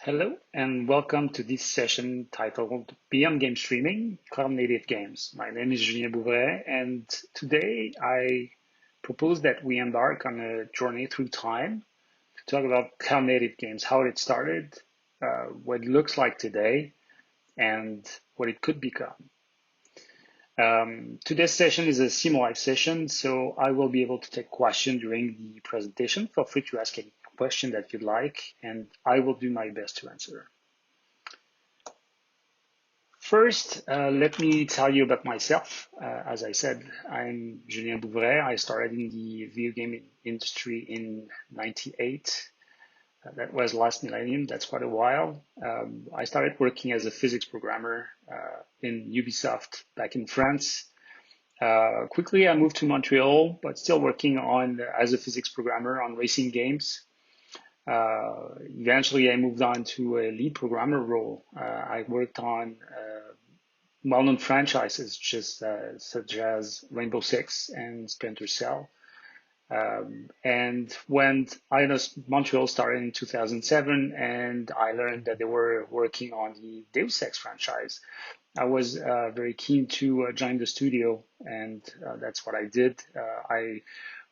Hello and welcome to this session titled Beyond Game Streaming, Cloud Native Games. My name is Julien Bouvret and today I propose that we embark on a journey through time to talk about cloud native games, how it started, what it looks like today, and what it could become. Today's session is a sim-live session, so I will be able to take questions during the presentation. Feel free to ask any question that you'd like, and I will do my best to answer. First, let me tell you about myself. As I said, I'm Julien Bouvret. I started in the video game industry in '98. That was last millennium. That's quite a while. I started working as a physics programmer in Ubisoft back in France. Quickly, I moved to Montreal, but still working on as a physics programmer on racing games. Eventually, I moved on to a lead programmer role. I worked on well-known franchises such as Rainbow Six and Splinter Cell. And when Eidos Montreal started in 2007, and I learned that they were working on the Deus Ex franchise, I was very keen to join the studio, and that's what I did. I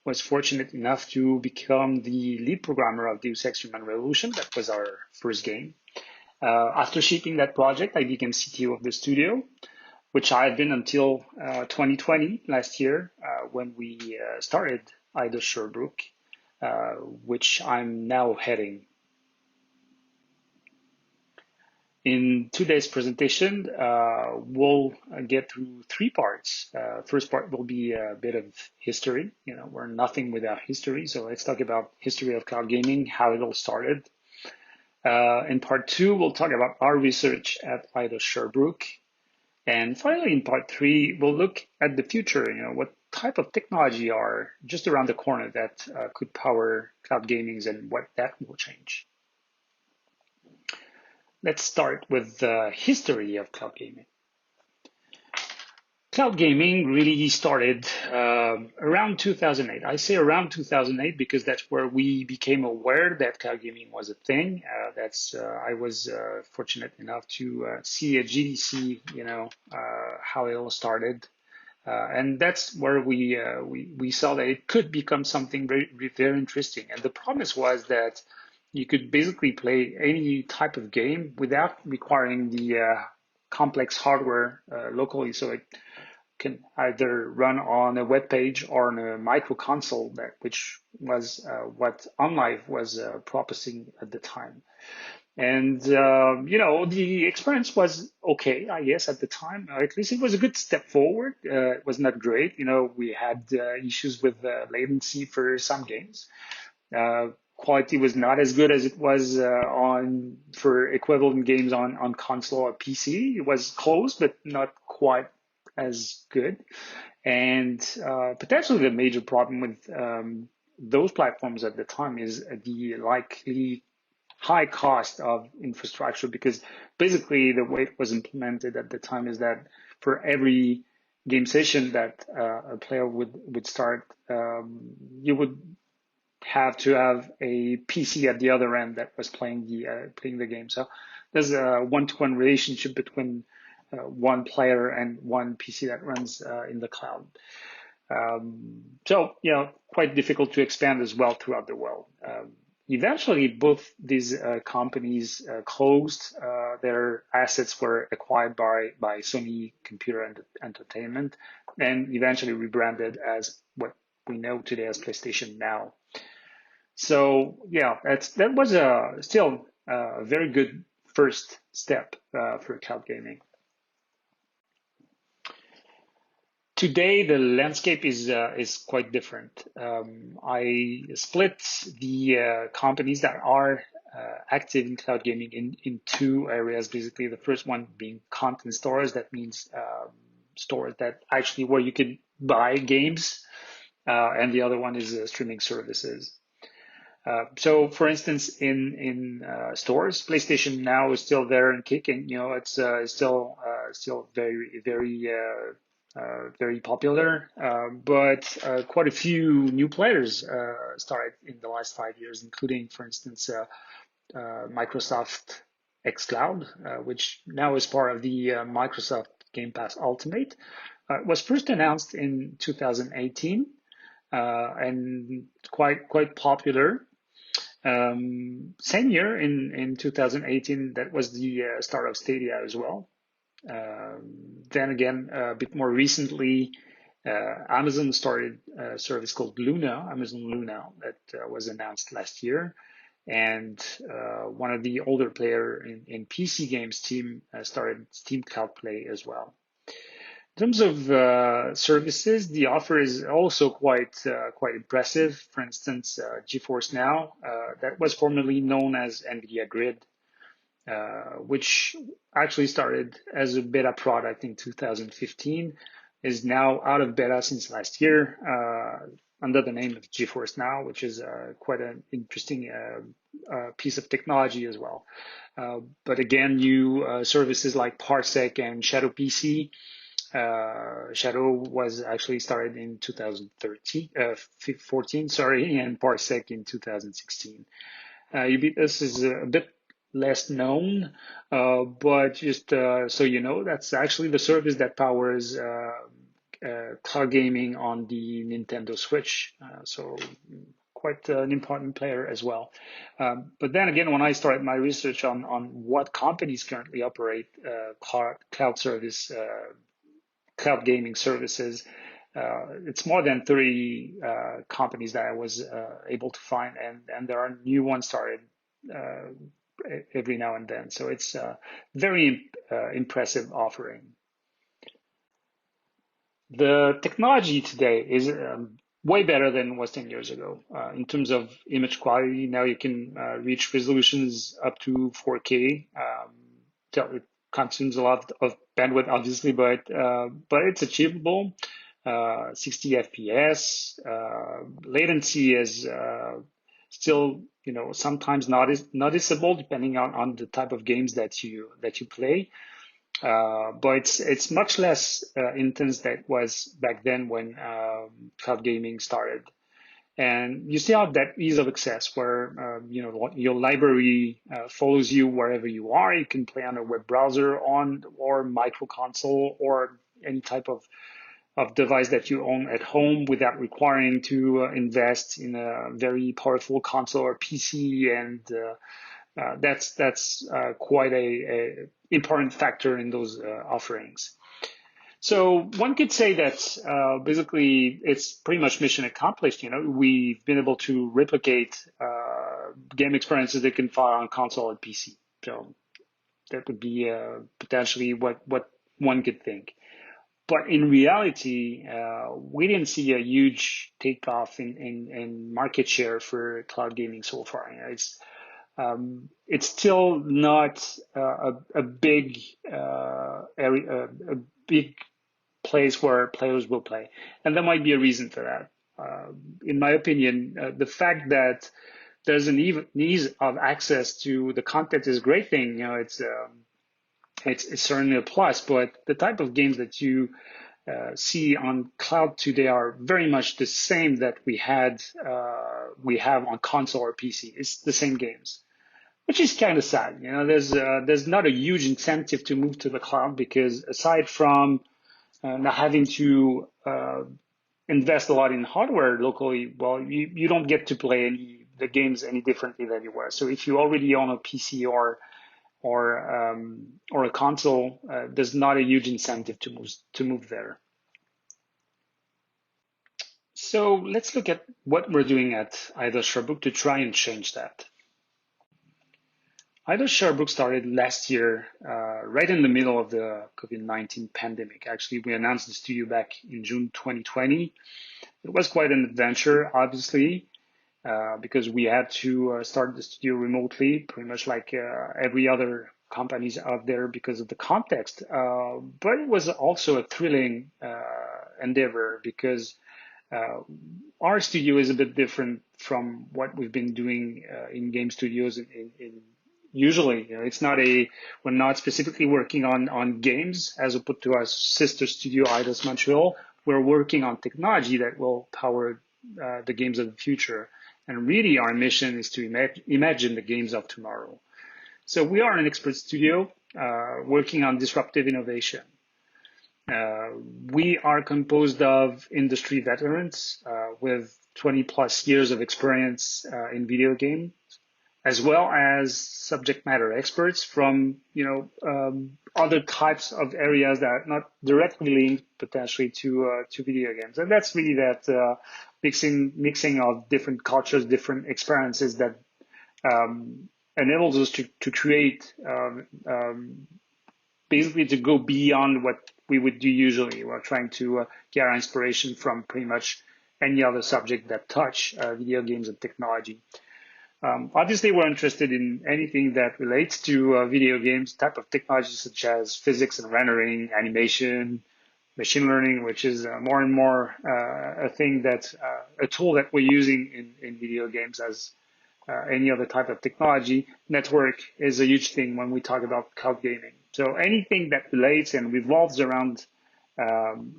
was fortunate enough to become the lead programmer of Deus Ex Human Revolution. That was our first game. After shipping that project, I became CTO of the studio, which I had been until 2020, last year, when we started Eidos-Sherbrooke, which I'm now heading. In today's presentation, we'll get through three parts. First part will be a bit of history. We're nothing without history, so let's talk about history of cloud gaming, how it all started. In part two, we'll talk about our research at Eidos-Sherbrooke. And finally, in part three, we'll look at the future, what type of technology are just around the corner that could power cloud gaming and what that will change. Let's start with the history of cloud gaming. Cloud gaming really started around 2008. I say around 2008 because that's where we became aware that cloud gaming was a thing. I was fortunate enough to see at GDC, how it all started. And that's where we saw that it could become something very, very interesting. And the promise was that you could basically play any type of game without requiring the complex hardware locally. So it can either run on a web page or on a micro console, which was what OnLive was proposing at the time. And, the experience was okay, I guess, at the time. At least it was a good step forward. It was not great. We had issues with latency for some games. Quality was not as good as it was for equivalent games on console or PC. It was close, but not quite as good. And potentially the major problem with those platforms at the time is the likely high cost of infrastructure, because basically the way it was implemented at the time is that for every game session that a player would start, you would have to have a PC at the other end that was playing the game. So there's a one-to-one relationship between one player and one PC that runs in the cloud. So, quite difficult to expand as well throughout the world. Eventually, both these companies closed. Their assets were acquired by Sony Computer Entertainment and eventually rebranded as what we know today as PlayStation Now. So, that was still a very good first step for cloud gaming. Today, the landscape is quite different. I split the companies that are active in cloud gaming in two areas, basically. The first one being content stores. That means stores that actually where you can buy games, and the other one is streaming services. So, for instance, in stores, PlayStation Now is still there and kicking. It's still very, very very popular, but quite a few new players started in the last 5 years, including, for instance, Microsoft xCloud, which now is part of the Microsoft Game Pass Ultimate. It was first announced in 2018 and quite popular. Same year in 2018, that was the start of Stadia as well. Then again, a bit more recently, Amazon started a service called Luna, Amazon Luna, that was announced last year. And one of the older player in PC games, Steam, started Steam Cloud Play as well. In terms of services, the offer is also quite impressive. For instance, GeForce Now, that was formerly known as NVIDIA Grid, which actually started as a beta product in 2015, is now out of beta since last year under the name of GeForce Now, which is quite an interesting piece of technology as well. But again, new services like Parsec and Shadow PC. Shadow was actually started in 2014, and Parsec in 2016. Ubiquitous is a bit less known, but just so you know, that's actually the service that powers cloud gaming on the Nintendo Switch. So quite an important player as well. But then again, when I started my research on what companies currently operate cloud service, cloud gaming services, it's more than 30 companies that I was able to find, and there are new ones started every now and then. So it's a very impressive offering. The technology today is way better than it was 10 years ago. In terms of image quality, now you can reach resolutions up to 4K. It consumes a lot of bandwidth, obviously, but it's achievable. 60 FPS. Latency is still, sometimes noticeable depending on the type of games that you play. But it's much less intense than it was back then when cloud gaming started. And you still have that ease of access where your library follows you wherever you are. You can play on a web browser or micro console or any type of device that you own at home without requiring to invest in a very powerful console or PC. And that's quite a important factor in those offerings. So one could say that basically it's pretty much mission accomplished. We've been able to replicate game experiences that can fire on console and PC. So that would be potentially what one could think. But in reality, we didn't see a huge takeoff in market share for cloud gaming so far. It's still not a big area, a big place where players will play, and there might be a reason for that. In my opinion, the fact that there's an ease of access to the content is a great thing. It's certainly a plus, but the type of games that you see on cloud today are very much the same that we have on console or PC. It's the same games, which is kind of sad. There's not a huge incentive to move to the cloud because aside from not having to invest a lot in hardware locally, well, you don't get to play the games any differently than you were. So if you already own a PC or a console, there's not a huge incentive to move there. So let's look at what we're doing at Eidos-Sherbrooke to try and change that. Eidos-Sherbrooke started last year, right in the middle of the COVID-19 pandemic. Actually, we announced the studio back in June 2020. It was quite an adventure, obviously, because we had to start the studio remotely, pretty much like every other companies out there because of the context. But it was also a thrilling endeavor because our studio is a bit different from what we've been doing in game studios usually. We're not specifically working on games as opposed to our sister studio, Eidos Montreal. We're working on technology that will power the games of the future. And really, our mission is to imagine the games of tomorrow. So we are an expert studio working on disruptive innovation. We are composed of industry veterans with 20 plus years of experience in video games, as well as subject matter experts from other types of areas that are not directly linked potentially to video games. And that's really that mixing of different cultures, different experiences that enables us to create basically to go beyond what we would do usually. We're trying to get our inspiration from pretty much any other subject that touch video games and technology. Obviously, we're interested in anything that relates to video games, type of technology such as physics and rendering, animation, machine learning, which is more and more a tool that we're using in video games as any other type of technology. Network is a huge thing when we talk about cloud gaming. So anything that relates and revolves around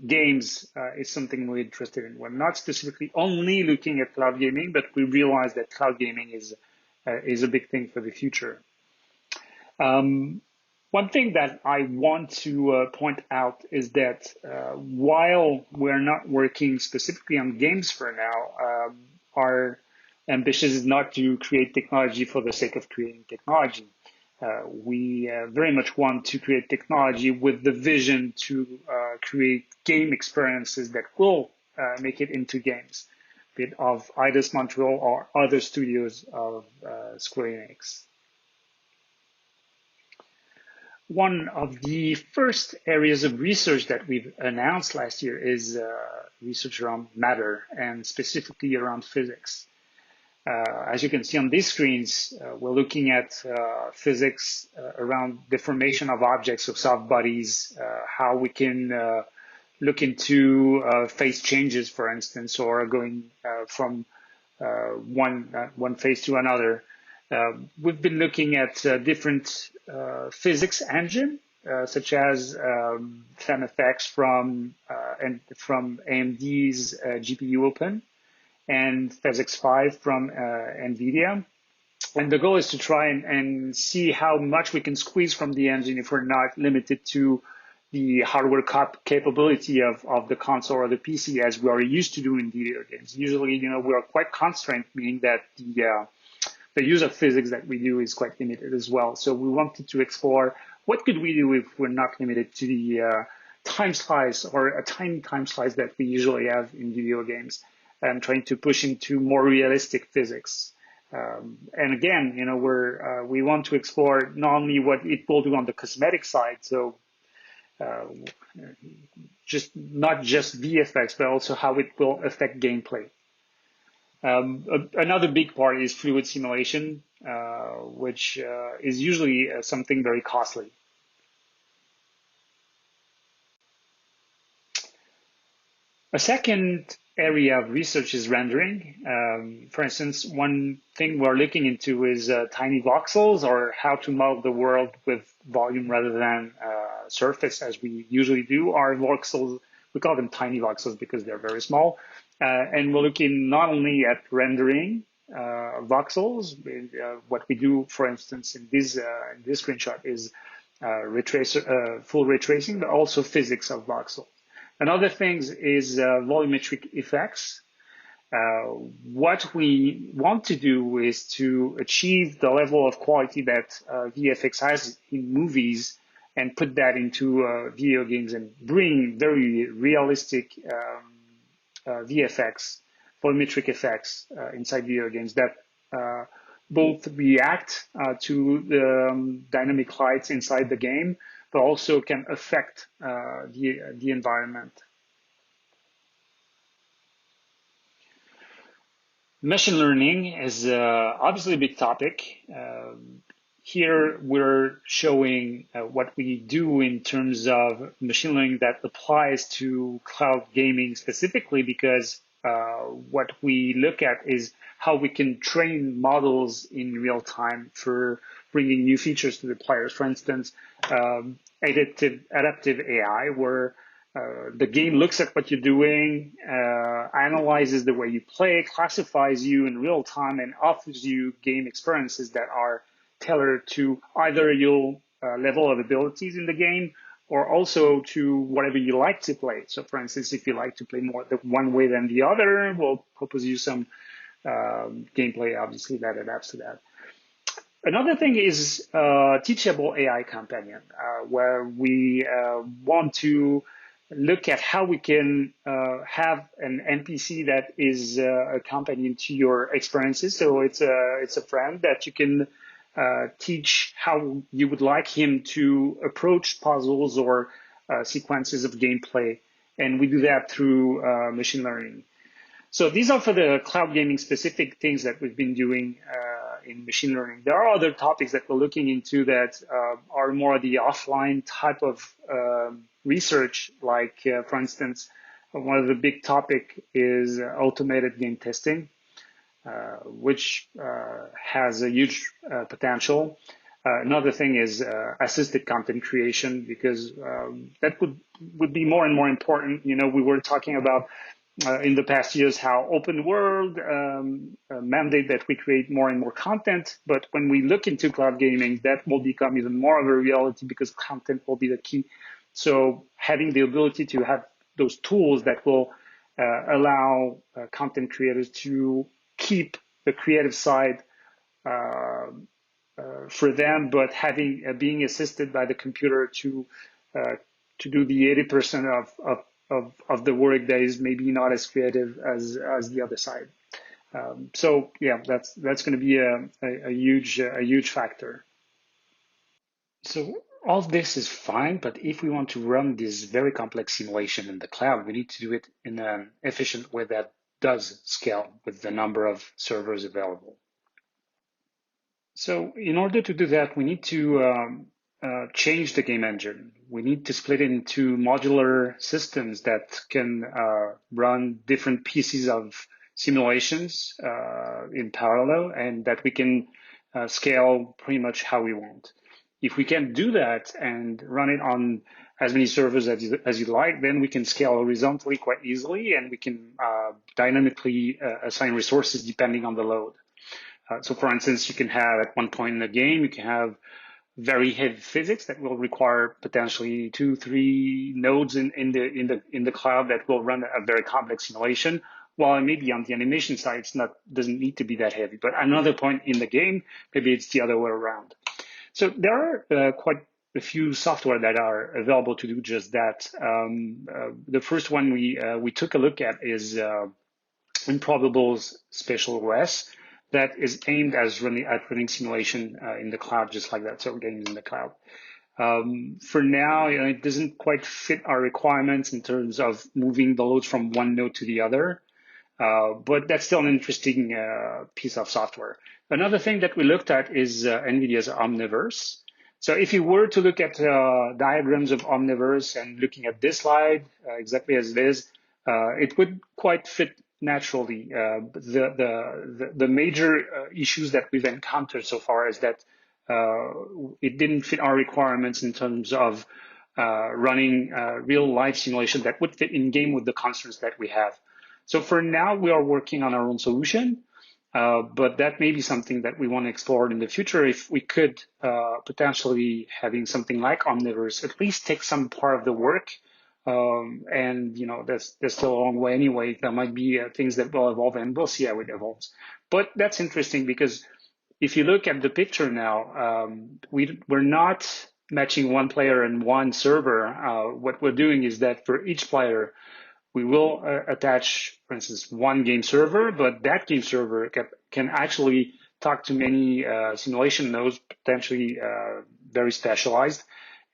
games is something we're interested in. We're not specifically only looking at cloud gaming, but we realize that cloud gaming is a big thing for the future. One thing that I want to point out is that while we're not working specifically on games for now, our ambition is not to create technology for the sake of creating technology. We very much want to create technology with the vision to create game experiences that will make it into games, be it of Eidos Montreal or other studios of Square Enix. One of the first areas of research that we've announced last year is research around matter and specifically around physics. As you can see on these screens, we're looking at physics around the formation of objects, of soft bodies, how we can look into phase changes, for instance, or going from one phase to another. We've been looking at different physics engine, such as FemFX from AMD's GPU Open, and Physics 5 from NVIDIA. And the goal is to try and see how much we can squeeze from the engine if we're not limited to the hardware capability of the console or the PC as we are used to do in video games. Usually, we are quite constrained, meaning that the use of physics that we do is quite limited as well. So we wanted to explore what could we do if we're not limited to the time slice or a tiny time slice that we usually have in video games, and trying to push into more realistic physics. And again, we want to explore not only what it will do on the cosmetic side, so not just VFX, but also how it will affect gameplay. Another big part is fluid simulation, which is usually something very costly. A second area of research is rendering. For instance, one thing we're looking into is tiny voxels, or how to model the world with volume rather than surface as we usually do. Our voxels, we call them tiny voxels because they're very small. And we're looking not only at rendering voxels. What we do, for instance, in this screenshot is full ray tracing, but also physics of voxels. Another thing is volumetric effects. What we want to do is to achieve the level of quality that VFX has in movies and put that into video games and bring very realistic VFX, volumetric effects inside video games that both react to the dynamic lights inside the game, but also can affect the environment. Machine learning is obviously a big topic. Here we're showing what we do in terms of machine learning that applies to cloud gaming specifically, because what we look at is how we can train models in real time for bringing new features to the players. For instance, adaptive AI, where The game looks at what you're doing, analyzes the way you play, classifies you in real time, and offers you game experiences that are tailored to either your level of abilities in the game or also to whatever you like to play. So, for instance, if you like to play more the one way than the other, we'll propose you some gameplay, obviously, that adapts to that. Another thing is teachable AI companion, where we want to look at how we can have an NPC that is a companion to your experiences. So it's a friend that you can teach how you would like him to approach puzzles or sequences of gameplay. And we do that through machine learning. So these are for the cloud gaming specific things that we've been doing in machine learning. There are other topics that we're looking into that are more the offline type of research, like, for instance, one of the big topic is automated game testing, which has a huge potential. Another thing is assisted content creation, because that would be more and more important. You know, we were talking about in the past years how open world mandate that we create more and more content. But when we look into cloud gaming, that will become even more of a reality because content will be the key. So having the ability to have those tools that will allow content creators to keep the creative side for them, but having being assisted by the computer to do the 80% of the work that is maybe not as creative as the other side. So yeah, that's going to be a huge factor. So all of this is fine, but if we want to run this very complex simulation in the cloud, we need to do it in an efficient way that does scale with the number of servers available. So in order to do that, we need to change the game engine. We need to split it into modular systems that can run different pieces of simulations in parallel, and that we can scale pretty much how we want. If we can do that and run it on as many servers as you like, then we can scale horizontally quite easily, and we can dynamically assign resources depending on the load. So for instance, you can have at one point in the game, you can have very heavy physics that will require potentially 2-3 nodes in the cloud that will run a very complex simulation. While maybe on the animation side, doesn't need to be that heavy. But another point in the game, maybe it's the other way around. So there are quite a few software that are available to do just that. The first one we took a look at is Improbable's Spatial OS. That is aimed at running simulation in the cloud, just like that, so games in the cloud. For now, it doesn't quite fit our requirements in terms of moving the loads from one node to the other, but that's still an interesting piece of software. Another thing that we looked at is NVIDIA's Omniverse. So if you were to look at diagrams of Omniverse and looking at this slide exactly as it is, it would quite fit naturally. The major issues that we've encountered so far is that it didn't fit our requirements in terms of running real life simulation that would fit in game with the constraints that we have. So for now, we are working on our own solution, but that may be something that we want to explore in the future. If we could potentially having something like Omniverse at least take some part of the work. And there's still a long way anyway. There might be things that will evolve, and we'll see how it evolves. But that's interesting because if you look at the picture now, we're not matching one player and one server. What we're doing is that for each player, we will attach, for instance, one game server, but that game server can actually talk to many simulation nodes, potentially very specialized.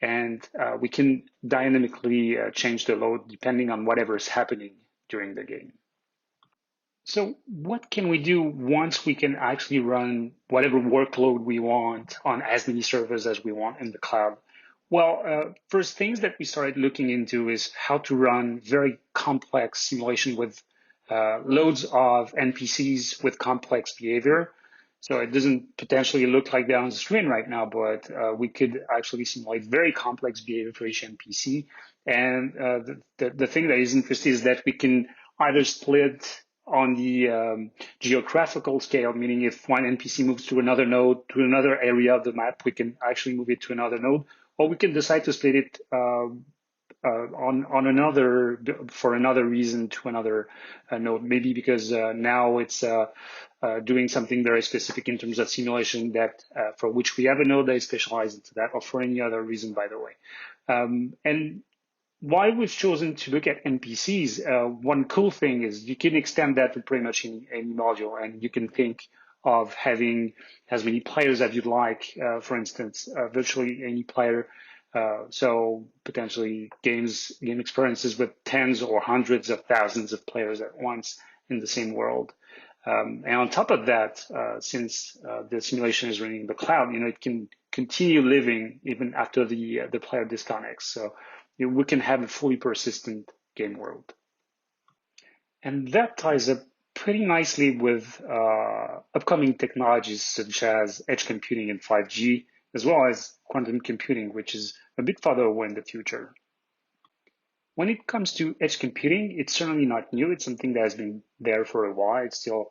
And we can dynamically change the load depending on whatever is happening during the game. So what can we do once we can actually run whatever workload we want on as many servers as we want in the cloud? Well, first things that we started looking into is how to run very complex simulation with loads of NPCs with complex behavior. So it doesn't potentially look like that on the screen right now, but we could actually simulate very complex behavior for each NPC. And the thing that is interesting is that we can either split on the geographical scale, meaning if one NPC moves to another node, to another area of the map, we can actually move it to another node, or we can decide to split it on another, for another reason, to another node, maybe because now it's doing something very specific in terms of simulation that for which we have a node that is specialized into that, or for any other reason, by the way. And why we've chosen to look at NPCs, one cool thing is you can extend that to pretty much any module, and you can think of having as many players as you'd like, for instance, virtually any player. So potentially game experiences with tens or hundreds of thousands of players at once in the same world. And on top of that, since the simulation is running in the cloud, it can continue living even after the player disconnects. So we can have a fully persistent game world. And that ties up pretty nicely with upcoming technologies such as edge computing and 5G, as well as quantum computing, which is a bit farther away in the future. When it comes to edge computing, it's certainly not new. It's something that has been there for a while. It's still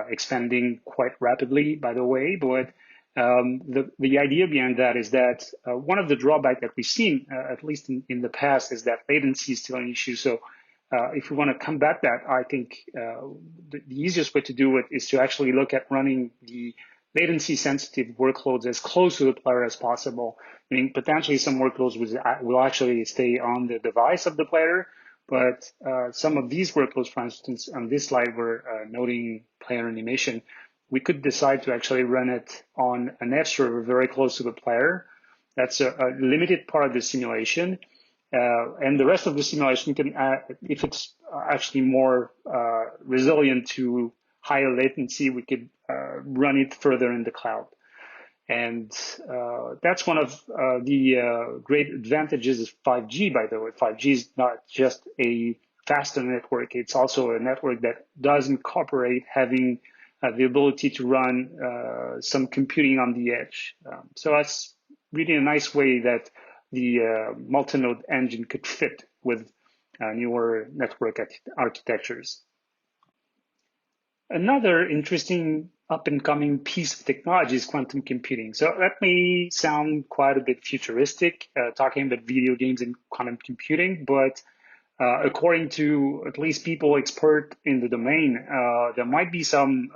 expanding quite rapidly, by the way. But the idea behind that is that one of the drawbacks that we've seen, at least in the past, is that latency is still an issue. So if we want to combat that, I think the easiest way to do it is to actually look at running the latency sensitive workloads as close to the player as possible. I mean, potentially some workloads will actually stay on the device of the player, but some of these workloads, for instance, on this slide, we're noting player animation. We could decide to actually run it on an edge server very close to the player. That's a limited part of the simulation. And the rest of the simulation can, if it's actually more resilient to higher latency, we could run it further in the cloud. And that's one of the great advantages of 5G, by the way. 5G is not just a faster network. It's also a network that does incorporate having the ability to run some computing on the edge. So that's really a nice way that the multi-node engine could fit with newer network architectures. Another interesting up-and-coming piece of technology is quantum computing. So that may sound quite a bit futuristic, talking about video games and quantum computing, but according to at least people expert in the domain, there might be some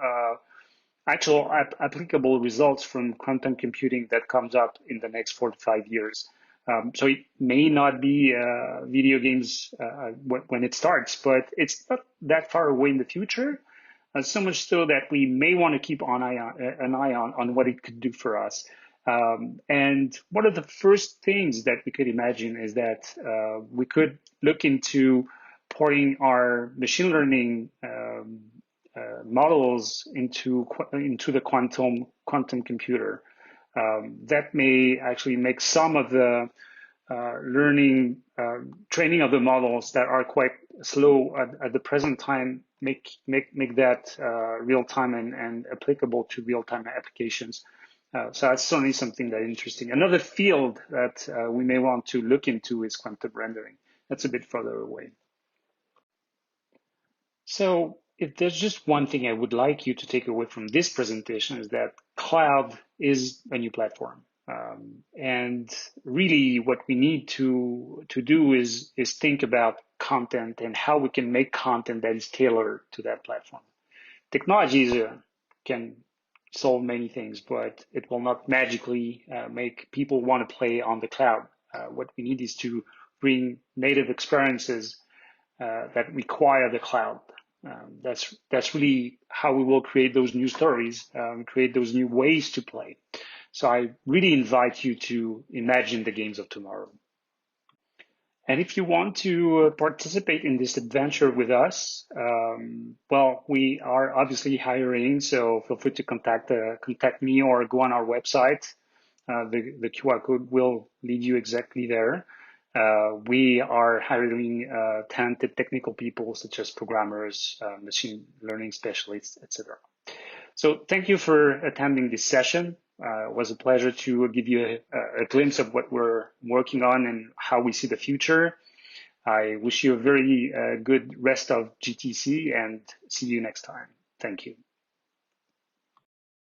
actual applicable results from quantum computing that comes up in the next 4 to 5 years. So it may not be video games when it starts, but it's not that far away in the future. So much so that we may want to keep an eye on what it could do for us. And one of the first things that we could imagine is that we could look into porting our machine learning models into the quantum computer. That may actually make some of the training of the models that are quite slow at the present time, make that real time and applicable to real time applications. So that's certainly something that is interesting. Another field that we may want to look into is quantum rendering. That's a bit further away. So if there's just one thing I would like you to take away from this presentation is that cloud is a new platform. And really what we need to do is think about content and how we can make content that is tailored to that platform. Technologies can solve many things, but it will not magically make people want to play on the cloud. What we need is to bring native experiences that require the cloud. That's really how we will create those new stories, create those new ways to play. So I really invite you to imagine the games of tomorrow. And if you want to participate in this adventure with us, well, we are obviously hiring, so feel free to contact me or go on our website. The QR code will lead you exactly there. We are hiring talented technical people such as programmers, machine learning specialists, etc. So thank you for attending this session. It was a pleasure to give you a glimpse of what we're working on and how we see the future. I wish you a very good rest of GTC and see you next time. Thank you.